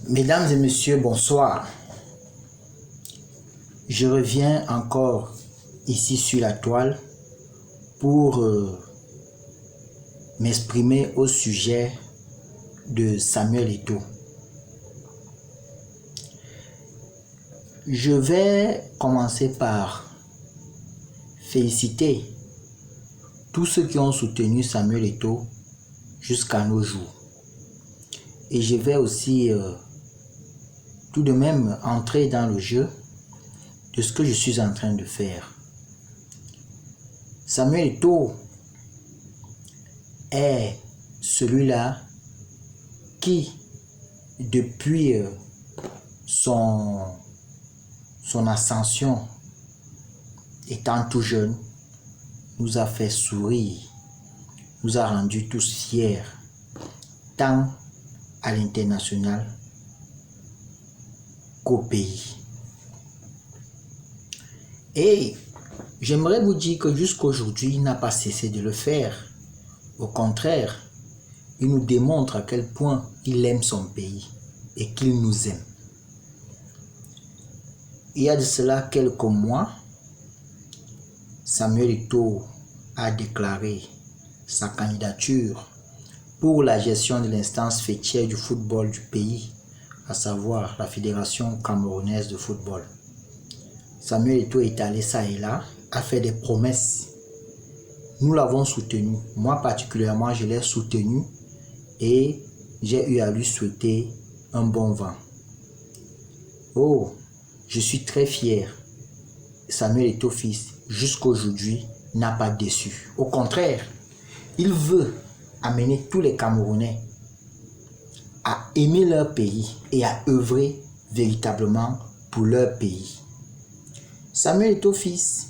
Mesdames et messieurs, bonsoir. Je reviens encore ici sur la toile pour m'exprimer au sujet de Samuel Eto'o. Je vais commencer par féliciter tous ceux qui ont soutenu Samuel Eto'o jusqu'à nos jours. Et je vais aussi tout de même entrer dans le jeu de ce que je suis en train de faire. Samuel Eto'o est celui-là qui, depuis son ascension, étant tout jeune, nous a fait sourire, nous a rendus tous fiers, tant à l'international qu'au pays. Et j'aimerais vous dire que jusqu'aujourd'hui, il n'a pas cessé de le faire. Au contraire, il nous démontre à quel point il aime son pays et qu'il nous aime. Il y a de cela quelques mois, Samuel Eto'o a déclaré sa candidature pour la gestion de l'instance faîtière du football du pays, à savoir la Fédération camerounaise de football. Samuel Eto'o est allé ça et là, a fait des promesses. Nous l'avons soutenu. Moi particulièrement, je l'ai soutenu et j'ai eu à lui souhaiter un bon vent. Oh, je suis très fier. Samuel Eto'o fils, jusqu'aujourd'hui, n'a pas déçu. Au contraire, il veut amener tous les Camerounais à aimer leur pays et à œuvrer véritablement pour leur pays. Samuel Eto'o fils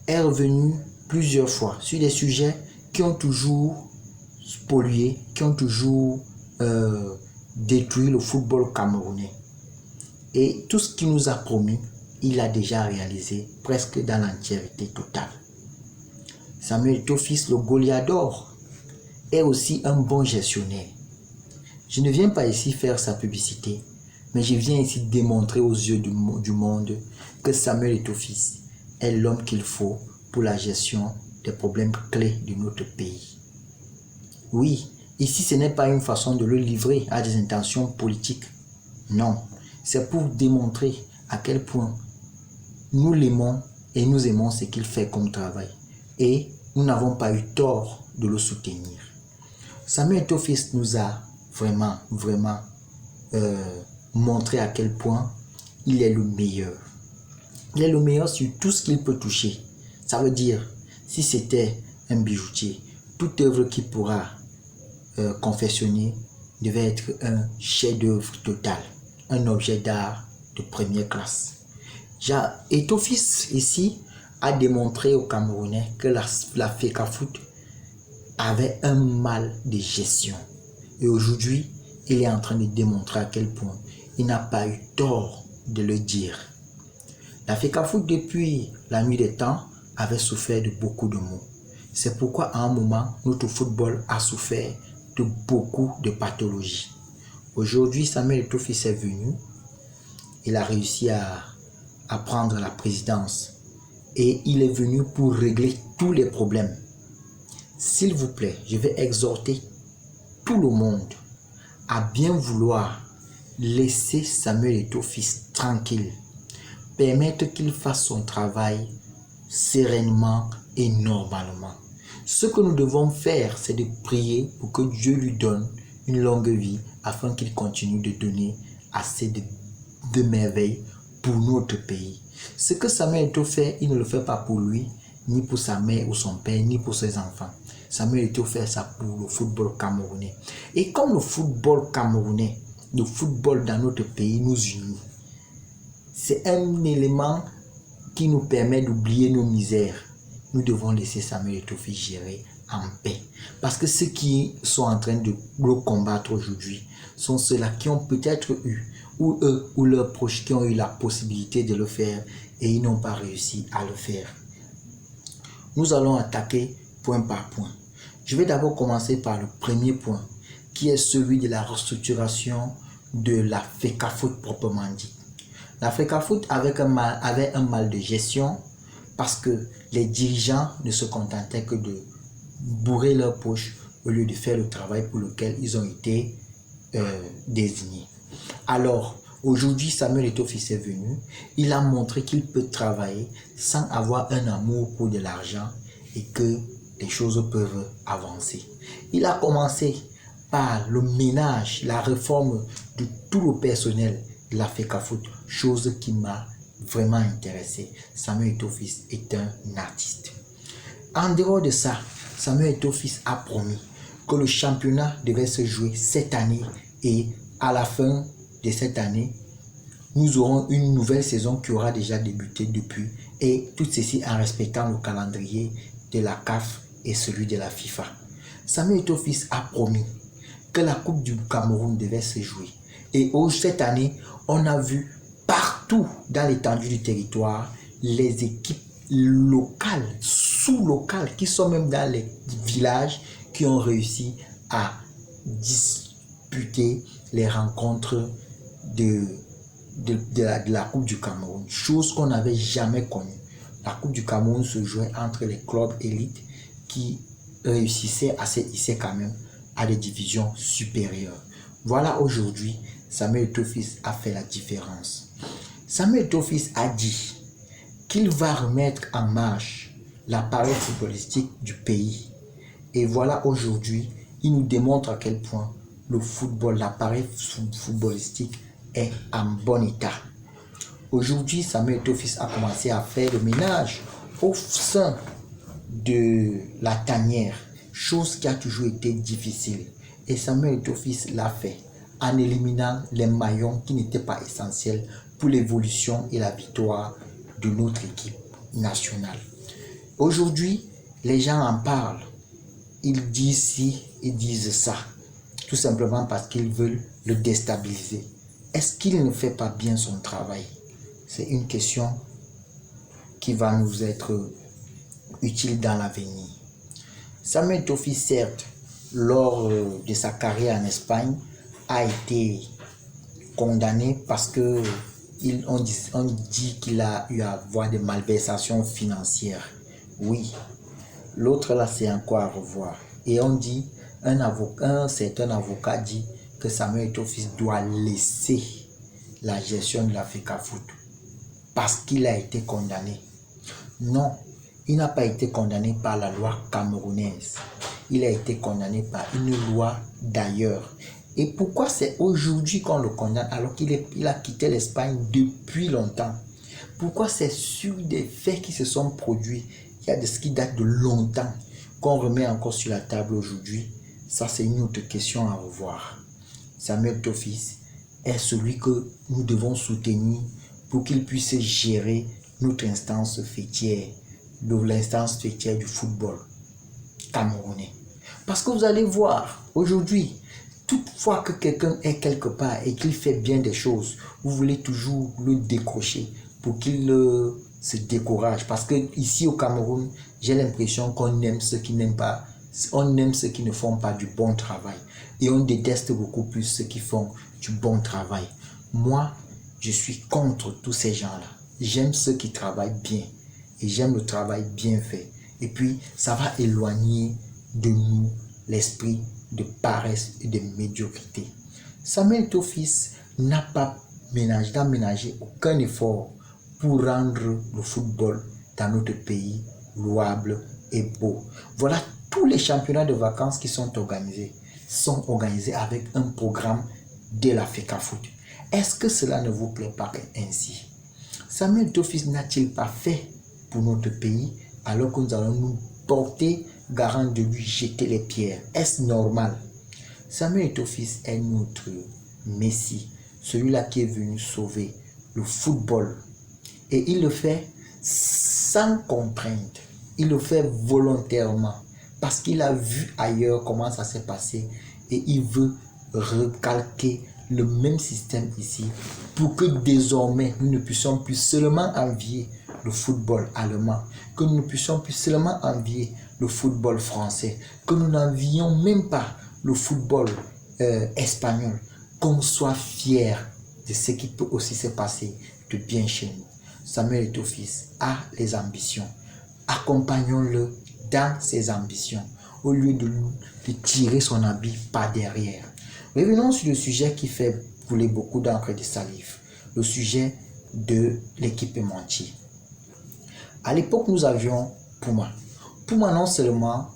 est revenu plusieurs fois sur des sujets qui ont toujours pollué, qui ont toujours détruit le football camerounais. Et tout ce qu'il nous a promis, il a déjà réalisé presque dans l'entièreté totale. Samuel Eto'o fils, le Goliath d'or, est aussi un bon gestionnaire. Je ne viens pas ici faire sa publicité, mais je viens ici démontrer aux yeux du monde que Samuel Eto'o fils est l'homme qu'il faut pour la gestion des problèmes clés de notre pays. Oui, ici ce n'est pas une façon de le livrer à des intentions politiques. Non, c'est pour démontrer à quel point nous l'aimons et nous aimons ce qu'il fait comme travail. Et nous n'avons pas eu tort de le soutenir. Samuel Eto'o fils nous a vraiment montré à quel point il est le meilleur. Il est le meilleur sur tout ce qu'il peut toucher. Ça veut dire, si c'était un bijoutier, toute œuvre qu'il pourra confectionner devait être un chef-d'œuvre total, un objet d'art de première classe. Eto'o fils ici a démontré aux Camerounais que la FECAFOOT avait un mal de gestion. Et aujourd'hui, il est en train de démontrer à quel point il n'a pas eu tort de le dire. La FECAFOOT, depuis la nuit des temps, avait souffert de beaucoup de maux. C'est pourquoi à un moment, notre football a souffert de beaucoup de pathologies. Aujourd'hui, Samuel Eto'o fils est venu. Il a réussi à prendre la présidence. Et il est venu pour régler tous les problèmes. S'il vous plaît, je vais exhorter tout le monde à bien vouloir laisser Samuel Eto'o fils tranquille. Permettre qu'il fasse son travail sereinement et normalement. Ce que nous devons faire, c'est de prier pour que Dieu lui donne une longue vie afin qu'il continue de donner assez de merveilles pour notre pays. Ce que Samuel Eto'o fait, il ne le fait pas pour lui, ni pour sa mère ou son père, ni pour ses enfants. Samuel Eto'o fait ça pour le football camerounais. Et comme le football camerounais, le football dans notre pays nous unit, c'est un élément qui nous permet d'oublier nos misères. Nous devons laisser Samuel Eto'o fils gérer en paix. Parce que ceux qui sont en train de le combattre aujourd'hui sont ceux-là qui ont peut-être eu, ou eux, ou leurs proches qui ont eu la possibilité de le faire et ils n'ont pas réussi à le faire. Nous allons attaquer point par point. Je vais d'abord commencer par le premier point, qui est celui de la restructuration de la FECAFOOT proprement dit. La FECAFOOT avait un mal de gestion parce que les dirigeants ne se contentaient que de bourrer leurs poches au lieu de faire le travail pour lequel ils ont été désignés. Alors, aujourd'hui, Samuel Eto'o-Fils est venu. Il a montré qu'il peut travailler sans avoir un amour pour de l'argent et que les choses peuvent avancer. Il a commencé par le ménage, la réforme de tout le personnel de la FECAFOOT, chose qui m'a vraiment intéressé. Samuel Eto'o-Fils est un artiste. En dehors de ça, Samuel Eto'o-Fils a promis que le championnat devait se jouer cette année et à la fin de cette année, nous aurons une nouvelle saison qui aura déjà débuté depuis et tout ceci en respectant le calendrier de la CAF et celui de la FIFA. Samuel Eto'o-Fils a promis que la Coupe du Cameroun devait se jouer et cette année, on a vu partout dans l'étendue du territoire les équipes locales, sous-locales, qui sont même dans les villages, qui ont réussi à disputer les rencontres de la Coupe du Cameroun, chose qu'on n'avait jamais connue. La Coupe du Cameroun se jouait entre les clubs élites qui réussissaient à se hisser quand même à des divisions supérieures. Voilà, aujourd'hui, Samuel Eto'o-Fils a fait la différence. Samuel Eto'o-Fils a dit qu'il va remettre en marche l'appareil footballistique du pays. Et voilà, aujourd'hui, il nous démontre à quel point le football, l'appareil footballistique est en bon état. Aujourd'hui, Samuel Eto'o-Fils a commencé à faire le ménage au sein de la tanière, chose qui a toujours été difficile. Et Samuel Eto'o-Fils l'a fait en éliminant les maillons qui n'étaient pas essentiels pour l'évolution et la victoire de notre équipe nationale. Aujourd'hui, les gens en parlent. Ils disent ci, ils disent ça. Tout simplement parce qu'ils veulent le déstabiliser. Est-ce qu'il ne fait pas bien son travail? C'est une question qui va nous être utile dans l'avenir. Samuel Eto'o-Fils, certes, lors de sa carrière en Espagne, a été condamné parce que on dit qu'il a eu à avoir des malversations financières. Oui, l'autre là, c'est encore à revoir. Et on dit, un certain avocat dit que Samuel Eto'o-Fils doit laisser la gestion de la FECAFOOT parce qu'il a été condamné. Non, il n'a pas été condamné par la loi camerounaise. Il a été condamné par une loi d'ailleurs. Et pourquoi c'est aujourd'hui qu'on le condamne alors qu'il a quitté l'Espagne depuis longtemps? Pourquoi c'est sur des faits qui se sont produits, il y a de ce qui date de longtemps, qu'on remet encore sur la table aujourd'hui? Ça, c'est une autre question à revoir. Samuel Eto'o-Fils est celui que nous devons soutenir pour qu'il puisse gérer notre instance fêtière, l'instance fêtière du football camerounais. Parce que vous allez voir, aujourd'hui, toutefois que quelqu'un est quelque part et qu'il fait bien des choses, vous voulez toujours le décrocher pour qu'il se décourage. Parce que ici au Cameroun, j'ai l'impression qu'on aime ceux qui n'aiment pas, on aime ceux qui ne font pas du bon travail. Et on déteste beaucoup plus ceux qui font du bon travail. Moi, je suis contre tous ces gens-là. J'aime ceux qui travaillent bien. Et j'aime le travail bien fait. Et puis, ça va éloigner de nous l'esprit de paresse et de médiocrité. Samuel Eto'o-Fils n'a pas ménagé aucun effort pour rendre le football dans notre pays louable et beau. Voilà, tous les championnats de vacances qui sont organisés avec un programme de la FECAFOOT. Est-ce que cela ne vous plaît pas ainsi? Samuel Eto'o-Fils n'a-t-il pas fait pour notre pays alors que nous allons nous porter garant de lui jeter les pierres? Est-ce normal? Samuel Eto'o-Fils est notre Messie, celui-là qui est venu sauver le football. Et il le fait sans contrainte. Il le fait volontairement parce qu'il a vu ailleurs comment ça s'est passé et il veut recalquer le même système ici pour que désormais nous ne puissions plus seulement envier le football allemand, que nous ne puissions plus seulement envier le football français, que nous n'envions même pas le football espagnol, qu'on soit fier de ce qui peut aussi se passer de bien chez nous. Samuel Eto'o-Fils a les ambitions. Accompagnons-le dans ses ambitions au lieu de tirer son habit par derrière. Revenons sur le sujet qui fait couler beaucoup d'encre et de salive, le sujet de l'équipementier. À l'époque, nous avions Puma. Puma non seulement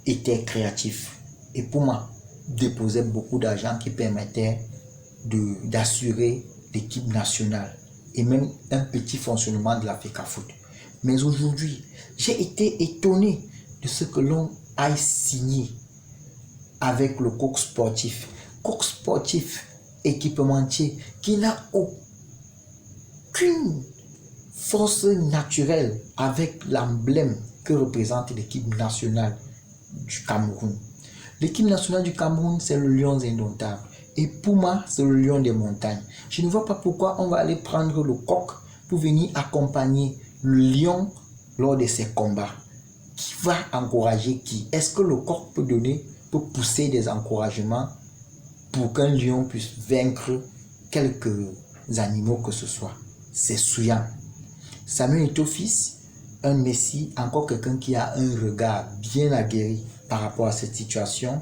était créatif, et Puma déposait beaucoup d'argent qui permettait d'assurer l'équipe nationale et même un petit fonctionnement de la FECAFOOT. Mais aujourd'hui, j'ai été étonné de ce que l'on a signé avec le Coq Sportif. Coq Sportif équipementier qui n'a aucune force naturelle avec l'emblème que représente l'équipe nationale du Cameroun. L'équipe nationale du Cameroun, c'est le lion indomptable. Et Puma, c'est le lion des montagnes. Je ne vois pas pourquoi on va aller prendre le coq pour venir accompagner le lion lors de ses combats. Qui va encourager qui? Est-ce que le coq peut pousser des encouragements pour qu'un lion puisse vaincre quelques animaux que ce soit? C'est souillant. Samuel Eto'o-Fils, un messie, encore quelqu'un qui a un regard bien aguerri par rapport à cette situation,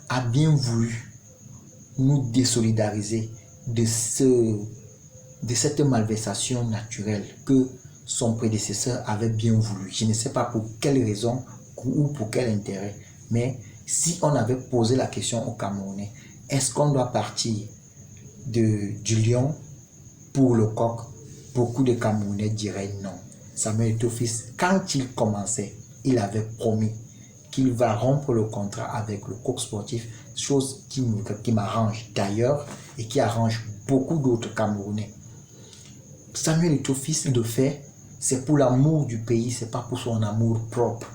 a bien voulu nous désolidariser de cette malversation naturelle que son prédécesseur avait bien voulu. Je ne sais pas pour quelle raison ou pour quel intérêt, mais si on avait posé la question aux Camerounais, est-ce qu'on doit partir du lion pour le coq? Beaucoup de Camerounais diraient non. Samuel Eto'o-Fils, quand il commençait, il avait promis qu'il va rompre le contrat avec le Coq Sportif, chose qui m'arrange d'ailleurs et qui arrange beaucoup d'autres Camerounais. Samuel Eto'o-Fils le fait, c'est pour l'amour du pays, c'est pas pour son amour propre.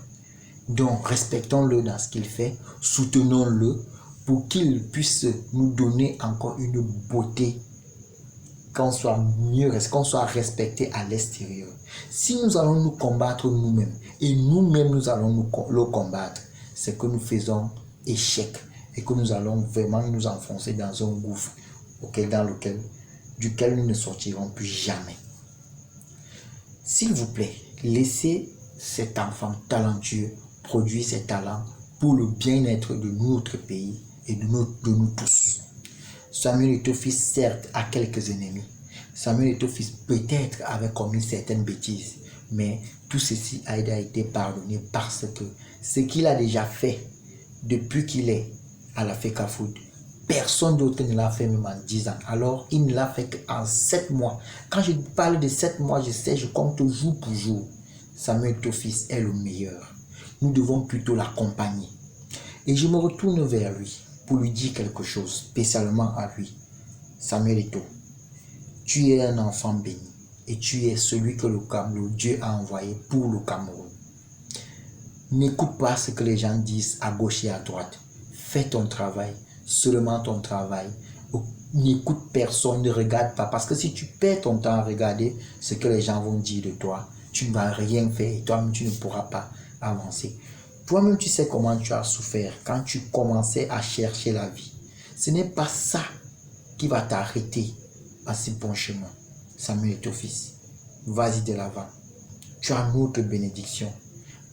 Donc respectons-le dans ce qu'il fait, soutenons-le pour qu'il puisse nous donner encore une beauté, qu'on soit respecté à l'extérieur. Si nous allons nous combattre nous-mêmes et nous-mêmes nous allons le combattre, c'est que nous faisons échec et que nous allons vraiment nous enfoncer dans un gouffre duquel nous ne sortirons plus jamais. S'il vous plaît, laissez cet enfant talentueux produire ses talents pour le bien-être de notre pays et de nous tous. Samuel Eto'o-Fils, certes, a quelques ennemis. Samuel Eto'o-Fils peut-être avait commis certaines bêtises, mais tout ceci a été pardonné parce que ce qu'il a déjà fait depuis qu'il est à la FECAFOOT, personne d'autre ne l'a fait même en 10 ans. Alors, il ne l'a fait qu'en 7 mois. Quand je parle de 7 mois, je compte jour pour jour. Samuel Eto'o-Fils est le meilleur. Nous devons plutôt l'accompagner. Et je me retourne vers lui pour lui dire quelque chose, spécialement à lui. Samuel Eto'o, tu es un enfant béni et tu es celui que le Dieu a envoyé pour le Cameroun. N'écoute pas ce que les gens disent à gauche et à droite. Fais ton travail, seulement ton travail. N'écoute personne, ne regarde pas. Parce que si tu perds ton temps à regarder ce que les gens vont dire de toi, tu ne vas rien faire et toi-même tu ne pourras pas avancer. Toi-même tu sais comment tu as souffert quand tu commençais à chercher la vie. Ce n'est pas ça qui va t'arrêter à ce bon chemin. Samuel Eto'o-Fils, vas-y de l'avant. Tu as notre bénédiction.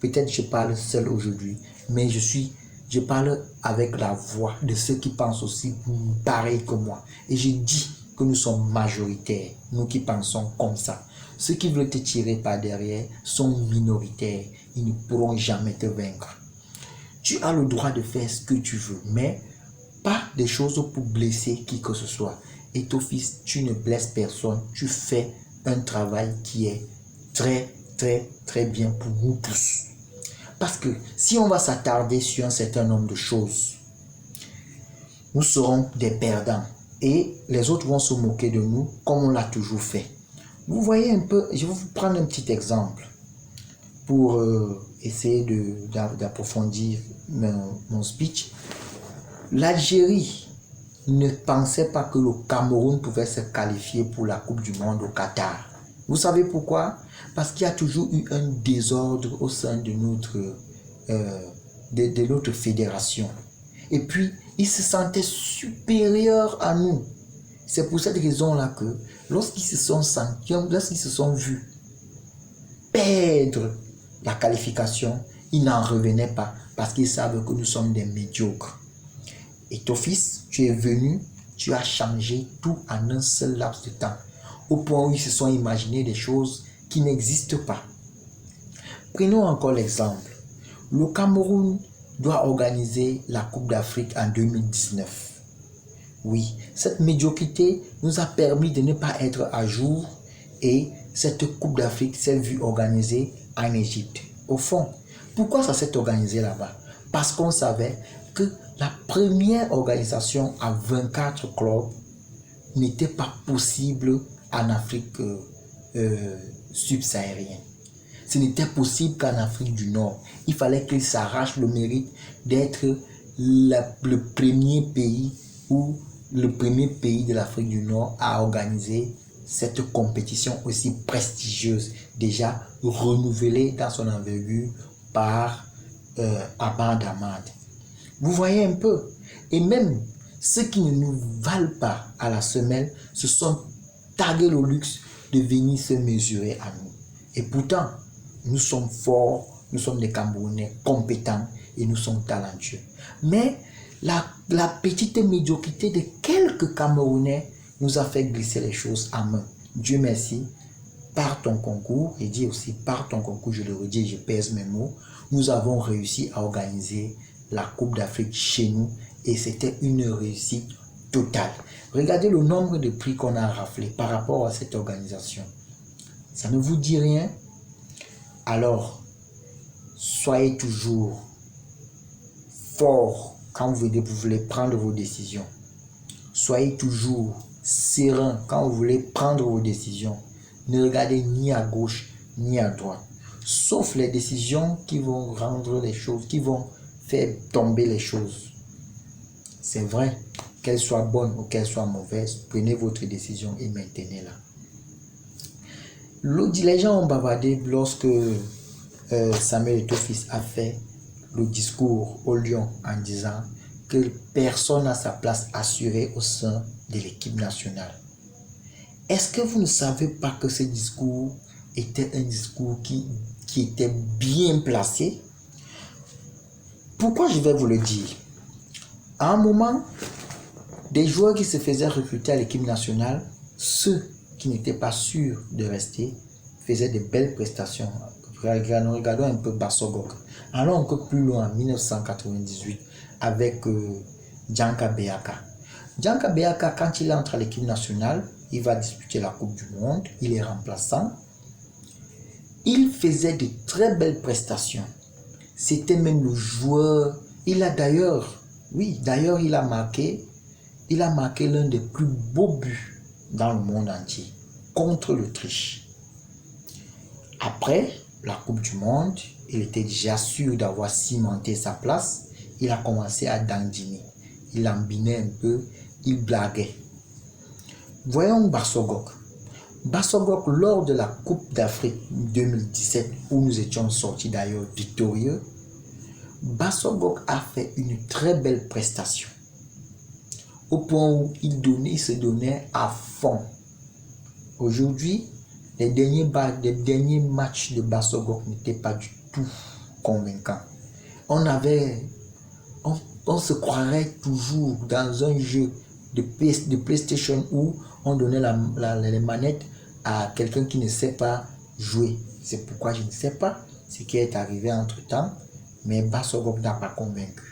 Peut-être je parle seul aujourd'hui, mais je parle avec la voix de ceux qui pensent aussi pareil que moi. Et je dis que nous sommes majoritaires, nous qui pensons comme ça. Ceux qui veulent te tirer par derrière sont minoritaires. Ils ne pourront jamais te vaincre. Tu as le droit de faire ce que tu veux, mais pas des choses pour blesser qui que ce soit. Eto'o-Fils, tu ne blesses personne. Tu fais un travail qui est très, très, très bien pour nous tous. Parce que si on va s'attarder sur un certain nombre de choses, nous serons des perdants. Et les autres vont se moquer de nous comme on l'a toujours fait. Vous voyez un peu, je vais vous prendre un petit exemple pour essayer d'approfondir mon speech. L'Algérie ne pensait pas que le Cameroun pouvait se qualifier pour la Coupe du Monde au Qatar. Vous savez pourquoi? Parce qu'il y a toujours eu un désordre au sein de notre fédération. Et puis, Ils se sentaient supérieurs à nous. C'est pour cette raison-là que lorsqu'ils se sont sentis, lorsqu'ils se sont vus perdre la qualification, ils n'en revenaient pas parce qu'ils savent que nous sommes des médiocres. Et ton fils, tu es venu, tu as changé tout en un seul laps de temps, au point où ils se sont imaginés des choses qui n'existent pas. Prenons encore l'exemple. Le Cameroun doit organiser la Coupe d'Afrique en 2019. Oui, cette médiocrité nous a permis de ne pas être à jour et cette Coupe d'Afrique s'est vue organisée en Égypte. Au fond, pourquoi ça s'est organisé là-bas? Parce qu'on savait que la première organisation à 24 clubs n'était pas possible en Afrique subsaharienne. Ce n'était possible qu'en Afrique du Nord. Il fallait qu'il s'arrache le mérite d'être le premier pays ou le premier pays de l'Afrique du Nord à organiser cette compétition aussi prestigieuse, déjà renouvelée dans son envergure par Abad Hamad. Vous voyez un peu. Et même ceux qui ne nous valent pas à la semelle se sont tagués le luxe de venir se mesurer à nous. Et pourtant, nous sommes forts, nous sommes des Camerounais compétents et nous sommes talentueux. Mais la petite médiocrité de quelques Camerounais nous a fait glisser les choses à main. Dieu merci, par ton concours, et dit aussi par ton concours, je le redis, je pèse mes mots, nous avons réussi à organiser la Coupe d'Afrique chez nous et c'était une réussite totale. Regardez le nombre de prix qu'on a raflé par rapport à cette organisation. Ça ne vous dit rien? Alors, soyez toujours forts quand vous voulez prendre vos décisions. Soyez toujours serein quand vous voulez prendre vos décisions. Ne regardez ni à gauche ni à droite. Sauf les décisions qui vont rendre les choses, qui vont faire tomber les choses. C'est vrai, qu'elles soient bonnes ou qu'elles soient mauvaises, prenez votre décision et maintenez-la. Les gens ont bavardé lorsque Samuel Eto'o-Fils a fait le discours au Lion en disant que personne n'a sa place assurée au sein de l'équipe nationale. Est-ce que vous ne savez pas que ce discours était un discours qui était bien placé? Pourquoi je vais vous le dire? À un moment, des joueurs qui se faisaient recruter à l'équipe nationale, ceux qui n'étaient pas sûrs de rester, faisaient de belles prestations. Regardons un peu Bassogok. Allons un peu plus loin, en 1998, avec Djanka Beaka. Djanka Beaka, quand il entre à l'équipe nationale, il va disputer la Coupe du Monde, il est remplaçant. Il faisait de très belles prestations. C'était même le joueur. Il a d'ailleurs, il a marqué l'un des plus beaux buts dans le monde entier, contre l'Autriche. Après la Coupe du Monde, il était déjà sûr d'avoir cimenté sa place. Il a commencé à dandiner. Il embinait un peu, il blaguait. Voyons Bassogok. Bassogok, lors de la Coupe d'Afrique 2017, où nous étions sortis d'ailleurs victorieux, Bassogok a fait une très belle prestation. Au point où il se donnait à fond. Aujourd'hui, les derniers matchs de Bassogok n'étaient pas du tout convaincants. On se croirait toujours dans un jeu de PlayStation où on donnait les manettes à quelqu'un qui ne sait pas jouer. C'est pourquoi je ne sais pas ce qui est arrivé entre-temps, mais Bassogok n'a pas convaincu.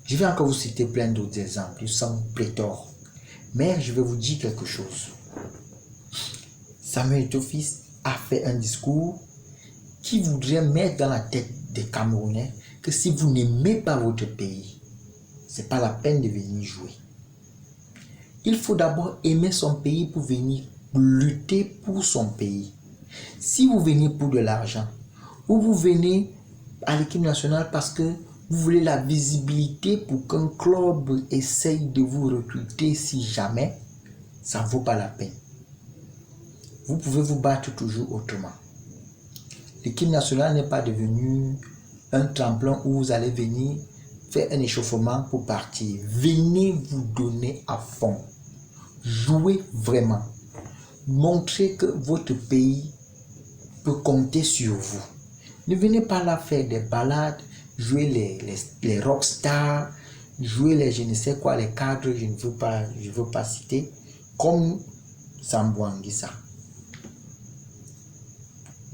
Je vais encore vous citer plein d'autres exemples, ils sont pléthores. Mais je vais vous dire quelque chose. Samuel Eto'o-Fils a fait un discours qui voudrait mettre dans la tête des Camerounais que si vous n'aimez pas votre pays, ce n'est pas la peine de venir jouer. Il faut d'abord aimer son pays pour venir lutter pour son pays. Si vous venez pour de l'argent, ou vous venez à l'équipe nationale parce que vous voulez la visibilité pour qu'un club essaye de vous recruter si jamais, ça ne vaut pas la peine. Vous pouvez vous battre toujours autrement. L'équipe nationale n'est pas devenue un tremplin où vous allez venir faire un échauffement pour partir. Venez vous donner à fond. Jouez vraiment. Montrez que votre pays peut compter sur vous. Ne venez pas là faire des balades, jouer les rockstars, jouer les je ne sais quoi, les cadres, je ne veux pas citer, comme Sambou Anguissa.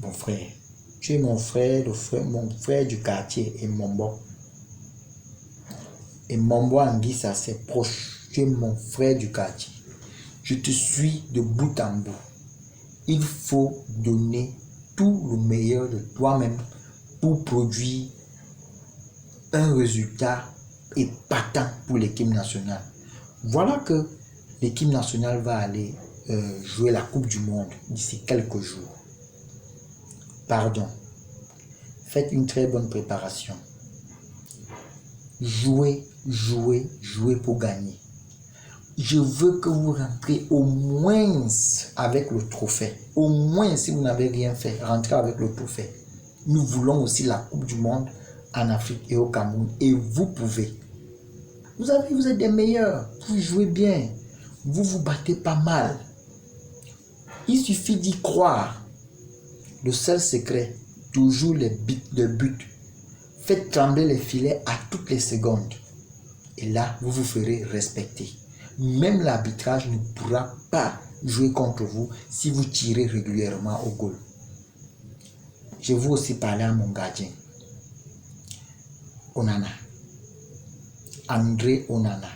Mon frère, tu es mon frère, mon frère du quartier et Mombo. Et Mombo Anguissa, c'est proche. Tu es mon frère du quartier. Je te suis de bout en bout. Il faut donner tout le meilleur de toi-même pour produire un résultat épatant pour l'équipe nationale. Voilà que l'équipe nationale va aller jouer la Coupe du Monde d'ici quelques jours. Pardon. Faites une très bonne préparation. Jouez, jouez, jouez pour gagner. Je veux que vous rentrez au moins avec le trophée. Au moins, si vous n'avez rien fait, rentrez avec le trophée. Nous voulons aussi la Coupe du Monde en Afrique et au Cameroun. Et vous pouvez. Vous êtes des meilleurs. Vous jouez bien. Vous vous battez pas mal. Il suffit d'y croire. Le seul secret, toujours les buts. Faites trembler les filets à toutes les secondes. Et là, vous vous ferez respecter. Même l'arbitrage ne pourra pas jouer contre vous si vous tirez régulièrement au goal. Je veux aussi parler à mon gardien. Onana. André Onana.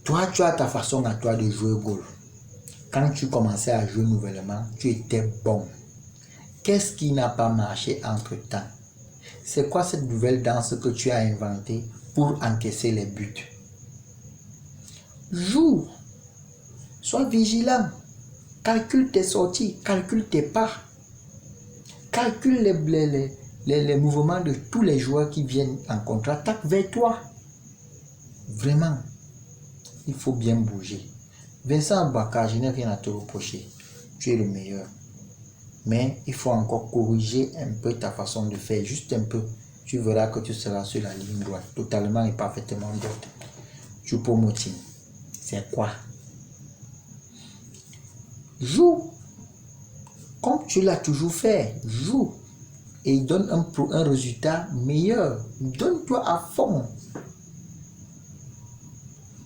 Toi, tu as ta façon à toi de jouer au goal. Quand tu commençais à jouer nouvellement, tu étais bon. Qu'est-ce qui n'a pas marché entre-temps? C'est quoi cette nouvelle danse que tu as inventée pour encaisser les buts? Joue. Sois vigilant. Calcule tes sorties. Calcule tes pas. Calcule les mouvements de tous les joueurs qui viennent en contre-attaque vers toi. Vraiment. Il faut bien bouger. Vincent Baka, je n'ai rien à te reprocher. Tu es le meilleur. Mais il faut encore corriger un peu ta façon de faire. Juste un peu. Tu verras que tu seras sur la ligne droite. Totalement et parfaitement droite. Choupo-Moting. C'est quoi? Joue. Comme tu l'as toujours fait. Joue. Et donne un résultat meilleur. Donne-toi à fond.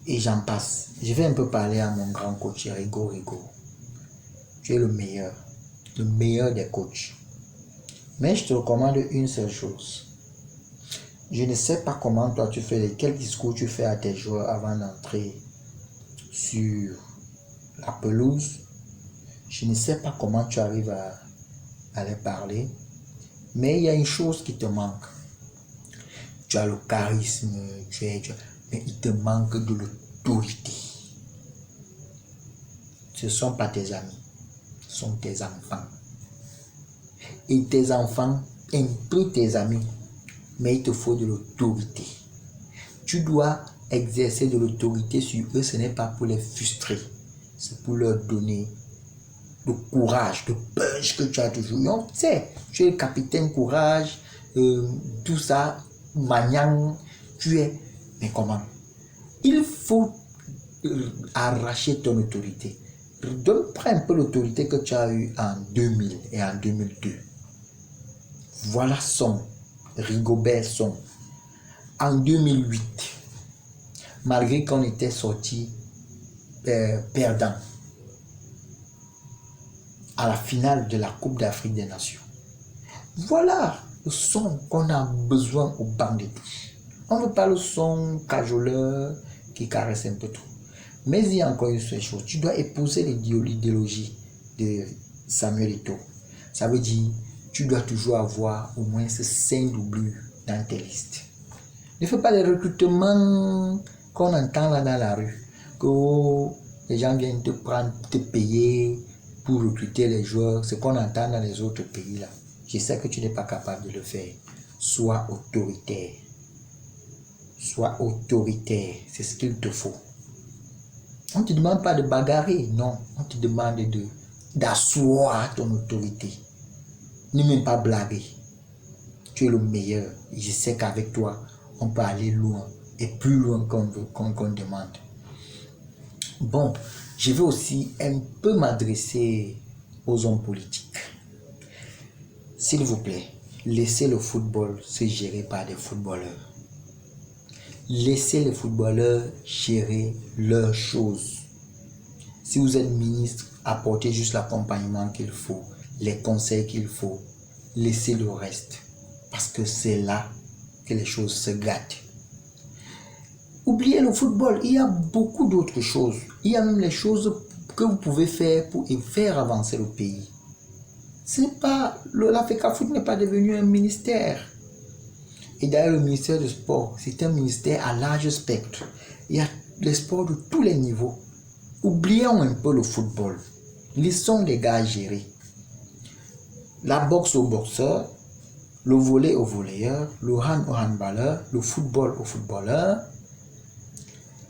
Et j'en passe. Je vais un peu parler à mon grand coach, Rigo. Tu es le meilleur. Le meilleur des coachs. Mais je te recommande une seule chose. Je ne sais pas comment toi tu fais, quel discours tu fais à tes joueurs avant d'entrer sur la pelouse. Je ne sais pas comment tu arrives à les parler. Mais il y a une chose qui te manque. Tu as le charisme, mais il te manque de l'autorité. Ce ne sont pas tes amis, ce sont tes enfants. Et tes enfants aiment plus tes amis, mais il te faut de l'autorité. Tu dois exercer de l'autorité sur eux, ce n'est pas pour les frustrer, c'est pour leur donner le courage, le punch que tu as toujours. Non, tu sais, tu es le capitaine courage, tout ça, maniant, tu es. Mais comment? Il faut arracher ton autorité. Prends un peu l'autorité que tu as eue en 2000 et en 2002. Voilà Rigobert Song. En 2008, malgré qu'on était sorti perdant à la finale de la Coupe d'Afrique des Nations. Voilà le son qu'on a besoin au banc de touche. On ne veut pas le son cajoleur qui caresse un peu tout. Mais il y a encore une seule chose. Tu dois épouser l'idéologie de Samuel Eto'o. Ça veut dire tu dois toujours avoir au moins 5 doublures dans tes listes. Ne fais pas les recrutements qu'on entend là dans la rue. Que les gens viennent te prendre, te payer pour recruter les joueurs. Ce qu'on entend dans les autres pays là. Je sais que tu n'es pas capable de le faire. Sois autoritaire. Sois autoritaire. C'est ce qu'il te faut. On ne te demande pas de bagarrer. Non. On te demande d'asseoir ton autorité. Ne même pas blaguer. Tu es le meilleur. Et je sais qu'avec toi, on peut aller loin et plus loin qu'on demande. Bon, je vais aussi un peu m'adresser aux hommes politiques. S'il vous plaît, laissez le football se gérer par des footballeurs. Laissez les footballeurs gérer leurs choses. Si vous êtes ministre, apportez juste l'accompagnement qu'il faut, les conseils qu'il faut. Laissez le reste. Parce que c'est là que les choses se gâtent. Oubliez le football, il y a beaucoup d'autres choses. Il y a même les choses que vous pouvez faire pour faire avancer le pays. C'est pas, l'Africa Foot n'est pas devenu un ministère. Et d'ailleurs, le ministère du sport, c'est un ministère à large spectre. Il y a les sports de tous les niveaux. Oublions un peu le football. Laissons les gars gérer. La boxe aux boxeurs, le volley aux volleyeurs, le hand aux handballeurs, le football aux footballeurs,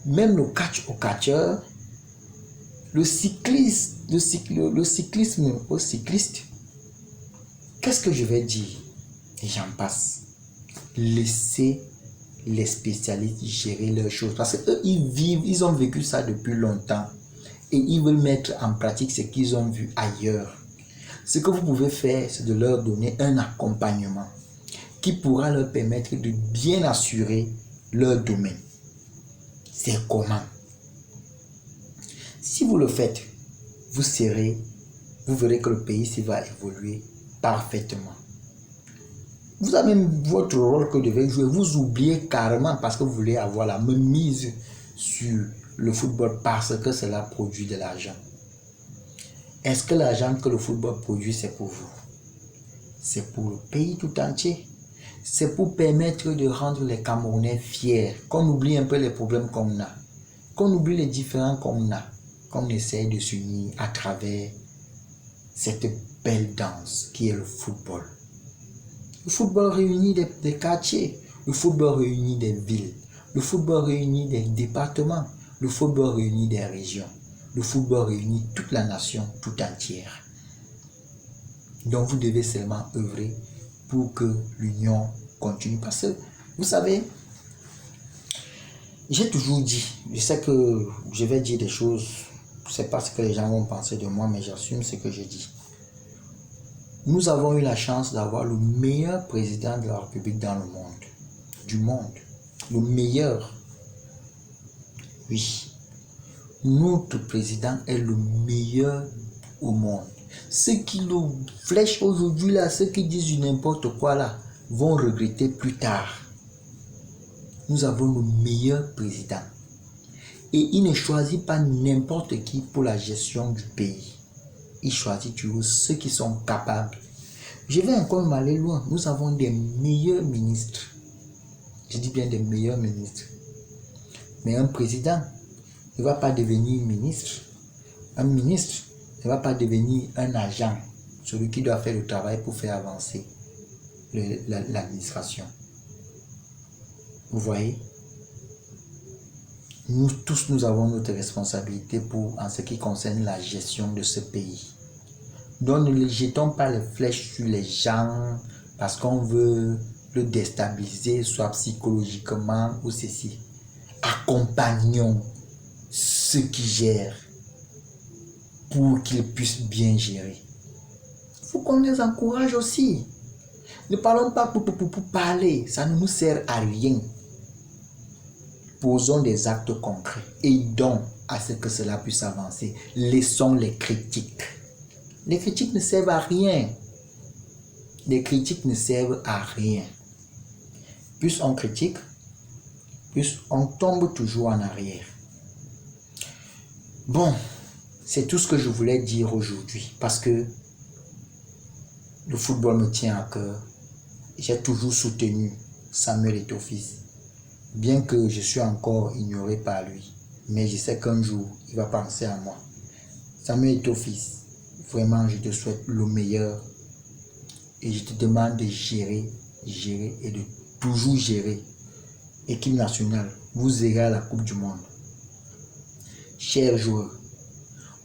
même le catch aux catcheurs, le cyclisme aux cyclistes. Qu'est-ce que je vais dire? Et j'en passe. Laissez les spécialistes gérer leurs choses. Parce qu'eux, ils ont vécu ça depuis longtemps. Et ils veulent mettre en pratique ce qu'ils ont vu ailleurs. Ce que vous pouvez faire, c'est de leur donner un accompagnement qui pourra leur permettre de bien assurer leur domaine. C'est comment? Si vous le faites, vous verrez que le pays va évoluer parfaitement. Vous avez même votre rôle que vous devez jouer. Vous oubliez carrément parce que vous voulez avoir la même mise sur le football parce que cela produit de l'argent. Est-ce que l'argent que le football produit, c'est pour vous? C'est pour le pays tout entier. C'est pour permettre de rendre les Camerounais fiers. Qu'on oublie un peu les problèmes qu'on a. Qu'on oublie les différends qu'on a. Qu'on essaye de s'unir à travers cette belle danse qui est le football. Le football réunit des quartiers. Le football réunit des villes. Le football réunit des départements. Le football réunit des régions. Le football réunit toute la nation tout entière. Donc vous devez seulement œuvrer pour que l'union continue. Parce que, vous savez, j'ai toujours dit, je sais que je vais dire des choses, je ne sais pas ce que les gens vont penser de moi, mais j'assume ce que je dis. Nous avons eu la chance d'avoir le meilleur président de la République dans le monde. Du monde. Le meilleur. Oui. Notre président est le meilleur au monde. Ceux qui le flèchent aujourd'hui là, ceux qui disent n'importe quoi là, vont regretter plus tard. Nous avons le meilleur président. Et il ne choisit pas n'importe qui pour la gestion du pays. Il choisit toujours ceux qui sont capables. Je vais encore m'aller loin. Nous avons des meilleurs ministres. Je dis bien des meilleurs ministres. Mais un président ne va pas devenir ministre. Un ministre ne va pas devenir un agent. Celui qui doit faire le travail pour faire avancer l'administration. Vous voyez? Nous tous, nous avons notre responsabilité en ce qui concerne la gestion de ce pays. Donc ne jetons pas les flèches sur les gens parce qu'on veut le déstabiliser, soit psychologiquement ou ceci. Accompagnons ceux qui gèrent pour qu'ils puissent bien gérer. Il faut qu'on les encourage aussi. Ne parlons pas pour parler, ça ne nous sert à rien. Posons des actes concrets. Aidons à ce que cela puisse avancer. Laissons les critiques. Les critiques ne servent à rien. Les critiques ne servent à rien. Plus on critique, plus on tombe toujours en arrière. Bon, c'est tout ce que je voulais dire aujourd'hui parce que le football me tient à cœur. J'ai toujours soutenu Samuel Eto'o-Fils. Bien que je suis encore ignoré par lui, mais je sais qu'un jour, il va penser à moi. Samuel Eto'o-Fils, vraiment, je te souhaite le meilleur et je te demande de gérer et de toujours gérer. Équipe nationale, vous irez à la Coupe du Monde. Chers joueurs,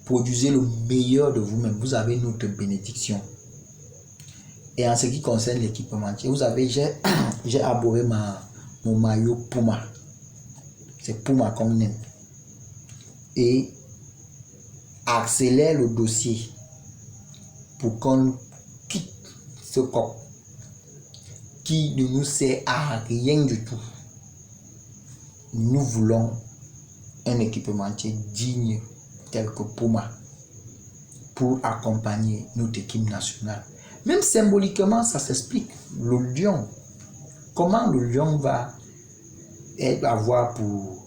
produisez le meilleur de vous-même. Vous avez notre bénédiction. Et en ce qui concerne l'équipementier, vous savez, j'ai abordé mon maillot Puma. C'est Puma qu'on aime. Et accélère le dossier pour qu'on quitte ce coq qui ne nous sert à rien du tout. Nous voulons un équipementier digne tel que Puma pour accompagner notre équipe nationale. Même symboliquement, ça s'explique. Le lion, comment le lion va avoir pour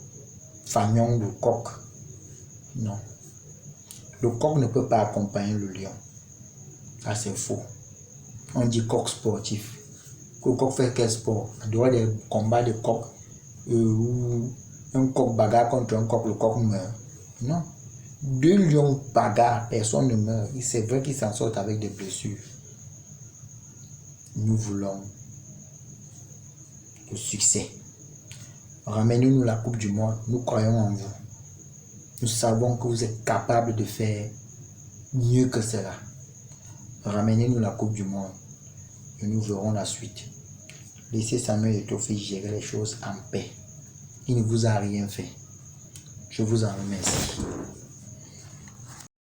fanion le coq? Non. Le coq ne peut pas accompagner le lion. Ça, c'est faux. On dit coq sportif. Le coq fait quel sport? Il doit y avoir des combats de coq où un coq bagarre contre un coq, le coq meurt. Non. Deux lions bagarrent, personne ne meurt. C'est vrai qu'ils s'en sortent avec des blessures. Nous voulons le succès. Ramenez-nous la Coupe du Monde. Nous croyons en vous. Nous savons que vous êtes capables de faire mieux que cela. Ramenez-nous la Coupe du Monde et nous verrons la suite. Laissez Samuel Eto'o gérer les choses en paix. Il ne vous a rien fait. Je vous en remercie.